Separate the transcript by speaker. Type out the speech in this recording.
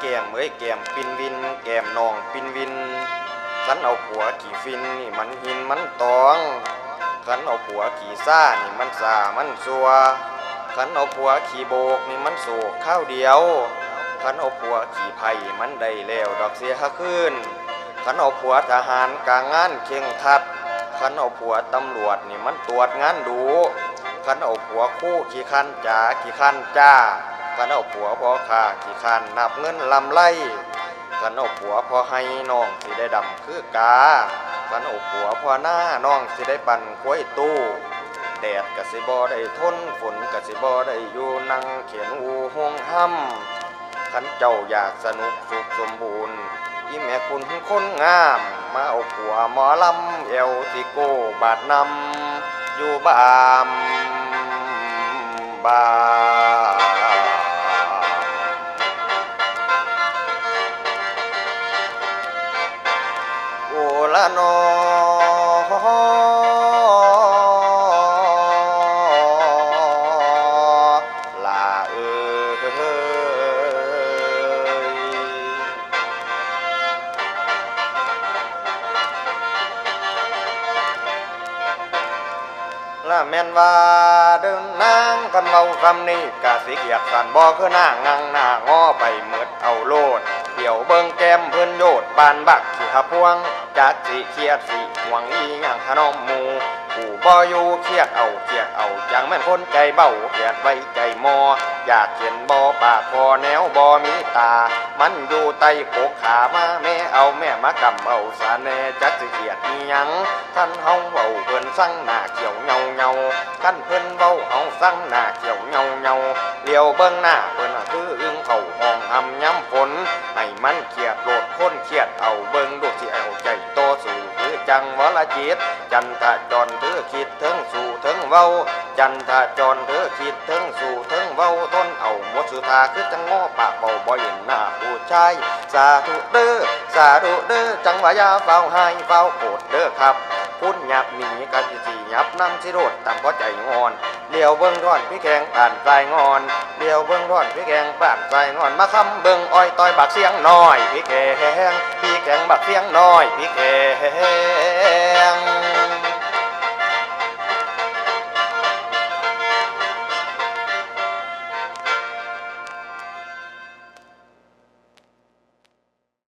Speaker 1: แก้มเอ้ยแก้มปินวินแก้มน้องปินวินขันเอาผัวขี่ฟินนี่มันหินมันตองขันเอาผัวขี่ซ่านี่มันสามันซัวขันเอาผัวขี่โบกนี่มันโศกข้าวเดียวขันเอาผัวขี่ไผ่มันได้แล้วดอกเสียคืนขันเอาผัวทหารกลางงานเข่งคัดขันเอาผัวตำรวจนี่มันตรวจงานดูขันเอาผัวคู่ขี่คันจ๋าขี่คันจ้าขันเอาผัวพอค่าขี่คันนับเงินลำไล่ขันเอาผัวพอให้น้องสิได้ดำคือกาขันเอาผัวพอหน้าน้องสิได้ปั่นกล้วยตู้แดดกะสิบ่ได้ทนฝนกะสิบ่ได้อยู่นั่งเขียนหูห่วงห้ำขันเจ้าอยากสนุกสุขสมบูรณ์อีแม่คุณคนงามมาเอาผัวหมอลำเอวสิโกบาดนำอยู่บ้านบ้าโอละนอลาเอ้ยละแม่นว่าเดินนางกันเว้าคำนี้กะสิเกียดสันบ่คือหน้างังหน้างอไปเมิดเอาโลดเดี๋ยวเบิ่งแก้มเพิ่นโยดปานบักสิหาพวงจากสิเครียดสิห่วงอีหยังขนมหมูผู้บ่อยู่เครียดเอาจังแม่นคนใจเบ้าเครียดไว้ใจมออยากเห็นบ่ปากคอแนวบ่มีตามันอยู่ใต้กกขามาแม่เอาแม่มากำเอาสาแน่จักสิเครียดอีหยังท่านเฮาเว้าเพิ่นสั่งหน้าเขียวเงาท่านเพิ่นเว้าเฮาสั่งหน้าเขียวเงาเลี้ยวเบิ่งหน้าเพิ่นคืออึ้งเข้าห้องหำย้ำฝนให้มันเครียดโลดคนเครียดเอาเบิ่งดูสิเอาใจโตสู่คือจังวรจิตจันทจรเธอคิดถึงสู่ถึงเว้าจันทจรเธอคิดถึงสู่ถึงเว้าทนเอาหมดสุธาคือจังง้อปากเบาบ่เห็นหน้าผู้ชายสาธุเด้อจังว่ายาเฝ้าให้เฝ้าโกรธเด้อครับพุ่นหยับหนีกันสิหยับน้ำสิโรดตามพอใจงอนเลี้ยวเบิ่งร้อนพี่แกงป่านใจงอนเลี้ยวเบิ่งร้อนพี่แกงป่านใจงอนมาคำเบิ่งอ้อยต้อยบักเสียงน้อยพี่แกงบักเสียงน้อยพี่แกง